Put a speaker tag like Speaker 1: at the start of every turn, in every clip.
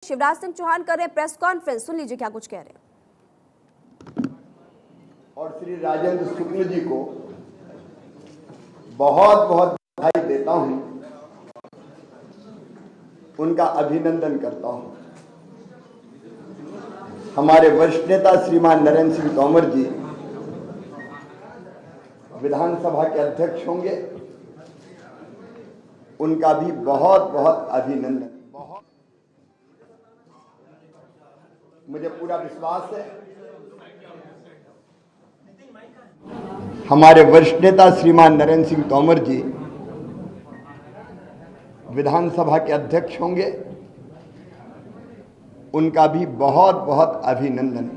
Speaker 1: शिवराज सिंह चौहान कर रहे हैं प्रेस कॉन्फ्रेंस, सुन लीजिए क्या कुछ कह रहे हैं।
Speaker 2: और श्री राजेंद्र शुक्ल जी को बहुत बहुत बधाई देता हूं, उनका अभिनंदन करता हूं। हमारे वरिष्ठ नेता श्रीमान नरेंद्र सिंह तोमर जी विधानसभा के अध्यक्ष होंगे, उनका भी बहुत बहुत अभिनंदन। मुझे पूरा विश्वास है हमारे वरिष्ठ नेता श्रीमान नरेंद्र सिंह तोमर जी विधानसभा के अध्यक्ष होंगे, उनका भी बहुत बहुत अभिनंदन।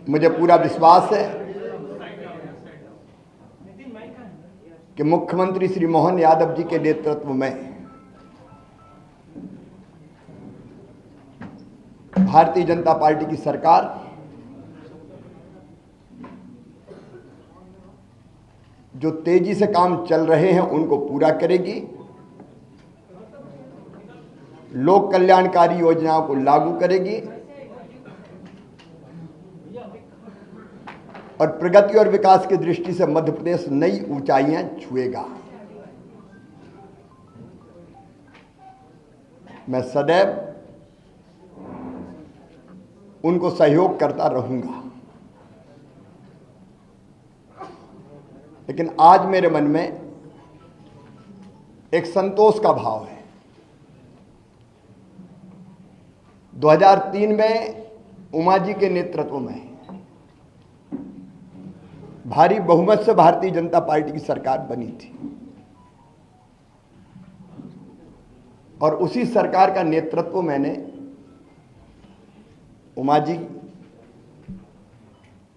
Speaker 2: मुझे पूरा विश्वास है कि मुख्यमंत्री श्री मोहन यादव जी के नेतृत्व में भारतीय जनता पार्टी की सरकार जो तेजी से काम चल रहे हैं उनको पूरा करेगी, लोक कल्याणकारी योजनाओं को लागू करेगी और प्रगति और विकास की दृष्टि से मध्य प्रदेश नई ऊंचाइयां छुएगा। मैं सदैव उनको सहयोग करता रहूंगा, लेकिन आज मेरे मन में एक संतोष का भाव है। 2003 में उमा जी के नेतृत्व में भारी बहुमत से भारतीय जनता पार्टी की सरकार बनी थी और उसी सरकार का नेतृत्व मैंने उमा जी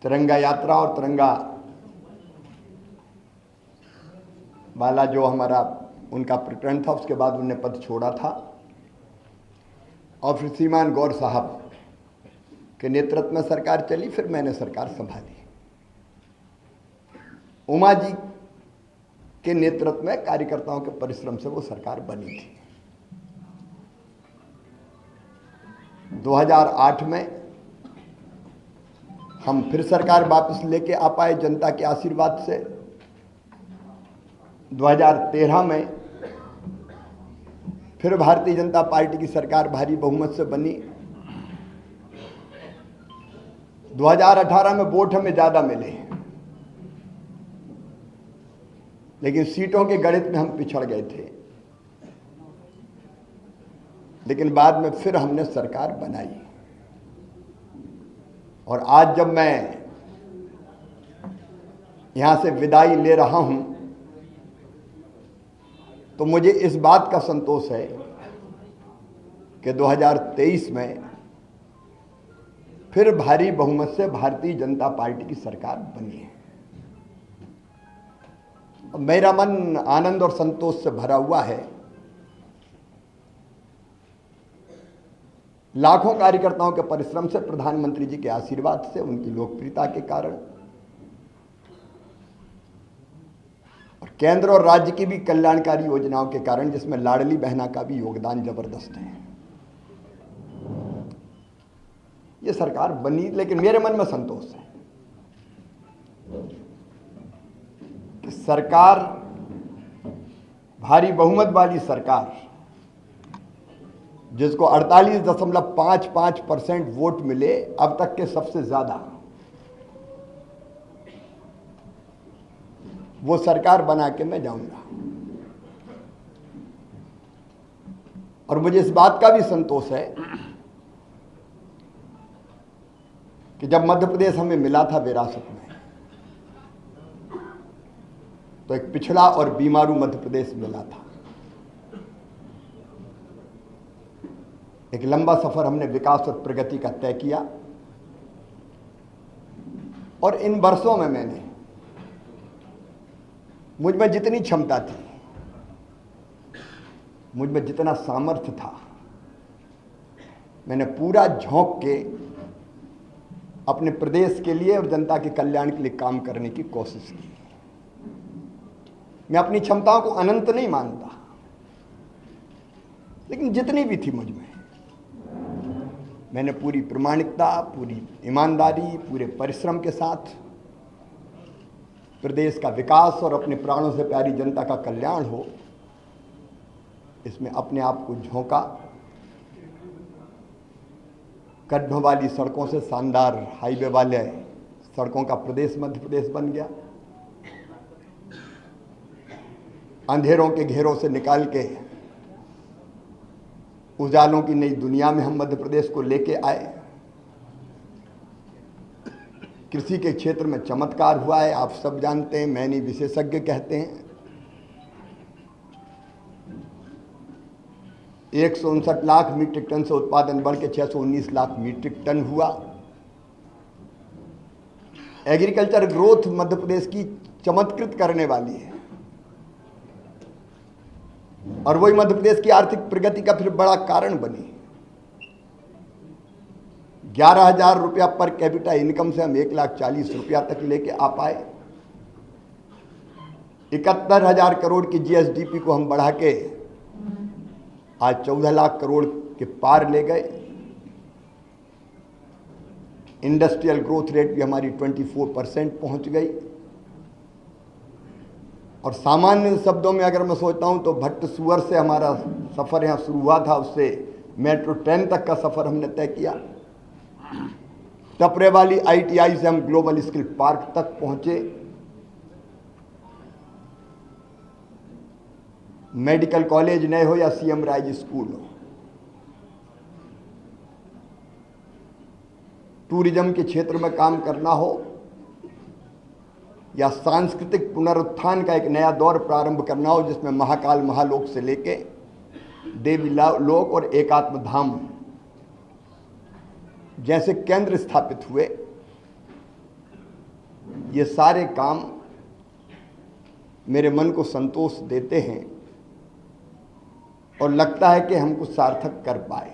Speaker 2: तिरंगा यात्रा और तिरंगा वाला जो हमारा उनका प्रकरण था, उसके बाद उन्होंने पद छोड़ा था और फिर श्रीमान गौर साहब के नेतृत्व में सरकार चली, फिर मैंने सरकार संभाली। उमा जी के नेतृत्व में कार्यकर्ताओं के परिश्रम से वो सरकार बनी थी। 2008 में हम फिर सरकार वापस लेके आ पाए जनता के आशीर्वाद से। 2013 में फिर भारतीय जनता पार्टी की सरकार भारी बहुमत से बनी। 2018 में वोट हमें ज्यादा मिले, लेकिन सीटों के गणित में हम पिछड़ गए थे, लेकिन बाद में फिर हमने सरकार बनाई। और आज जब मैं यहां से विदाई ले रहा हूं तो मुझे इस बात का संतोष है कि 2023 में फिर भारी बहुमत से भारतीय जनता पार्टी की सरकार बनी है। मेरा मन आनंद और संतोष से भरा हुआ है। लाखों कार्यकर्ताओं के परिश्रम से, प्रधानमंत्री जी के आशीर्वाद से, उनकी लोकप्रियता के कारण और केंद्र और राज्य की भी कल्याणकारी योजनाओं के कारण, जिसमें लाडली बहना का भी योगदान जबरदस्त है, ये सरकार बनी। लेकिन मेरे मन में संतोष है कि सरकार, भारी बहुमत वाली सरकार, जिसको 48.55% वोट मिले, अब तक के सबसे ज्यादा, वो सरकार बना के मैं जाऊंगा। और मुझे इस बात का भी संतोष है कि जब मध्य प्रदेश हमें मिला था विरासत में, तो एक पिछड़ा और बीमारू मध्य प्रदेश मिला था। एक लंबा सफर हमने विकास और प्रगति का तय किया और इन वर्षों में मैंने, मुझ में जितनी क्षमता थी, मुझ में जितना सामर्थ्य था, मैंने पूरा झोंक के अपने प्रदेश के लिए और जनता के कल्याण के लिए काम करने की कोशिश की। मैं अपनी क्षमताओं को अनंत नहीं मानता, लेकिन जितनी भी थी मुझ में, मैंने पूरी प्रामाणिकता, पूरी ईमानदारी, पूरे परिश्रम के साथ प्रदेश का विकास और अपने प्राणों से प्यारी जनता का कल्याण हो, इसमें अपने आप को झोंका। गड्ढों वाली सड़कों से शानदार हाईवे वाले सड़कों का प्रदेश मध्य प्रदेश बन गया। अंधेरों के घेरों से निकाल के उजालों की नई दुनिया में हम मध्य प्रदेश को लेके आए। कृषि के क्षेत्र में चमत्कार हुआ है, आप सब जानते हैं, मैं नहीं विशेषज्ञ कहते हैं। 159 लाख मीट्रिक टन से उत्पादन बढ़ के 619 लाख मीट्रिक टन हुआ। एग्रीकल्चर ग्रोथ मध्य प्रदेश की चमत्कृत करने वाली है और वही मध्य प्रदेश की आर्थिक प्रगति का फिर बड़ा कारण बनी। 11,000 रुपया पर कैपिटा इनकम से हम 1,40,000 रुपया तक लेके आ पाए। 71,000 करोड़ की जीएसडीपी को हम बढ़ा के आज 14 लाख करोड़ के पार ले गए। इंडस्ट्रियल ग्रोथ रेट भी हमारी 24% पहुंच गई। और सामान्य शब्दों में अगर मैं सोचता हूं तो भट्ट सुअर से हमारा सफ़र यहाँ शुरू हुआ था, उससे मेट्रो ट्रेन तक का सफ़र हमने तय किया। टपरे वाली ITI से हम ग्लोबल स्किल पार्क तक पहुंचे। मेडिकल कॉलेज नए हो या CM राइज स्कूल हो, टूरिज्म के क्षेत्र में काम करना हो या सांस्कृतिक पुनरुत्थान का एक नया दौर प्रारंभ करना हो, जिसमें महाकाल महालोक से लेके देवी लोक और एकात्म धाम जैसे केंद्र स्थापित हुए, ये सारे काम मेरे मन को संतोष देते हैं और लगता है कि हम कुछ सार्थक कर पाए।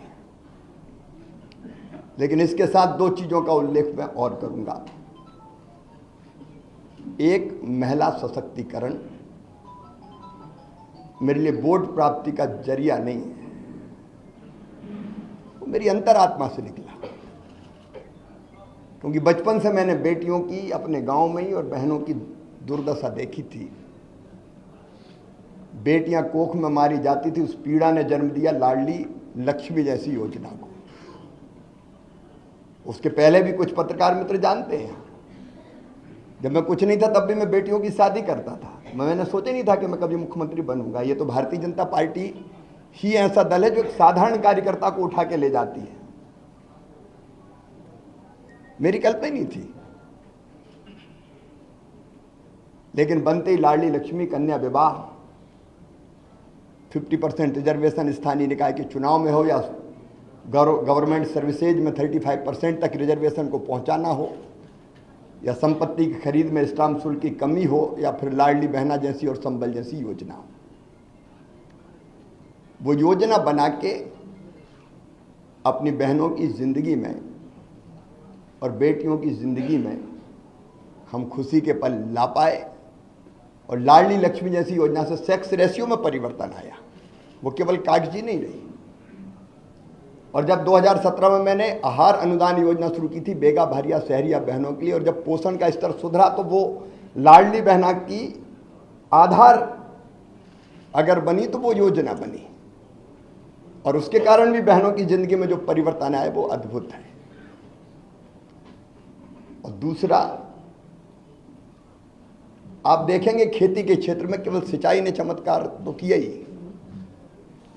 Speaker 2: लेकिन इसके साथ 2 चीज़ों का उल्लेख मैं और करूंगा। एक, महिला सशक्तिकरण मेरे लिए वोट प्राप्ति का जरिया नहीं है, वो मेरी अंतरात्मा से निकला। क्योंकि बचपन से मैंने बेटियों की अपने गांव में ही और बहनों की दुर्दशा देखी थी। बेटियां कोख में मारी जाती थी, उस पीड़ा ने जन्म दिया लाडली लक्ष्मी जैसी योजना को। उसके पहले भी कुछ पत्रकार मित्र जानते हैं, जब मैं कुछ नहीं था तब भी मैं बेटियों की शादी करता था। मैंने सोचा नहीं था कि मैं कभी मुख्यमंत्री बनूंगा। ये तो भारतीय जनता पार्टी ही ऐसा दल है जो एक साधारण कार्यकर्ता को उठा के ले जाती है। मेरी कल्पना नहीं थी, लेकिन बनते ही लाडली लक्ष्मी कन्या विवाह, 50% रिजर्वेशन स्थानीय निकाय के चुनाव में हो या गवर्नमेंट सर्विसेज में 35% तक रिजर्वेशन को पहुंचाना हो, या संपत्ति की खरीद में स्टाम्प शुल्क की कमी हो, या फिर लाडली बहना जैसी और संबल जैसी योजना हो। वो योजना बना के अपनी बहनों की जिंदगी में और बेटियों की जिंदगी में हम खुशी के पल ला पाए। और लाडली लक्ष्मी जैसी योजना से सेक्स रेशियो में परिवर्तन आया, वो केवल कागजी नहीं रही। और जब 2017 में मैंने आहार अनुदान योजना शुरू की थी बेगा भारिया शहरिया बहनों के लिए, और जब पोषण का स्तर सुधरा तो वो लाडली बहना की आधार अगर बनी तो वो योजना बनी, और उसके कारण भी बहनों की जिंदगी में जो परिवर्तन आए वो अद्भुत है। और दूसरा, आप देखेंगे खेती के क्षेत्र में केवल सिंचाई ने चमत्कार तो किया ही,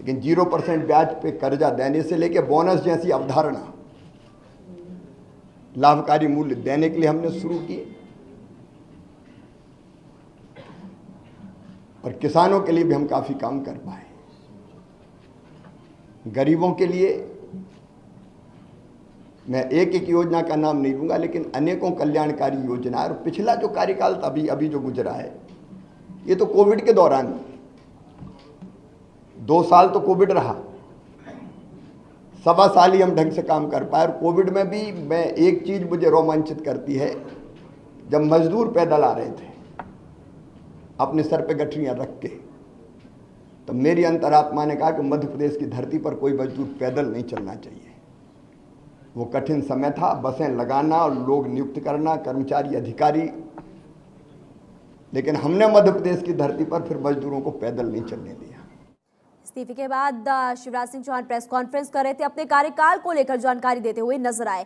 Speaker 2: लेकिन 0% ब्याज पे कर्जा देने से लेकर बोनस जैसी अवधारणा लाभकारी मूल्य देने के लिए हमने शुरू की। और किसानों के लिए भी हम काफी काम कर पाए। गरीबों के लिए मैं एक एक योजना का नाम नहीं लूंगा, लेकिन अनेकों कल्याणकारी योजना। और पिछला जो कार्यकाल अभी जो गुजरा है, ये तो कोविड के दौरान 2 साल तो कोविड रहा, 1.25 साल ही हम ढंग से काम कर पाए। और कोविड में भी मैं एक चीज़ मुझे रोमांचित करती है, जब मजदूर पैदल आ रहे थे अपने सर पे गठरियाँ रख के, तो मेरी अंतरात्मा ने कहा कि मध्य प्रदेश की धरती पर कोई मजदूर पैदल नहीं चलना चाहिए। वो कठिन समय था, बसें लगाना और लोग नियुक्त करना, कर्मचारी अधिकारी, लेकिन हमने मध्य प्रदेश की धरती पर फिर मजदूरों को पैदल नहीं चलने दिया।
Speaker 1: इस्तीफे के बाद शिवराज सिंह चौहान प्रेस कॉन्फ्रेंस कर रहे थे, अपने कार्यकाल को लेकर जानकारी देते हुए नजर आए।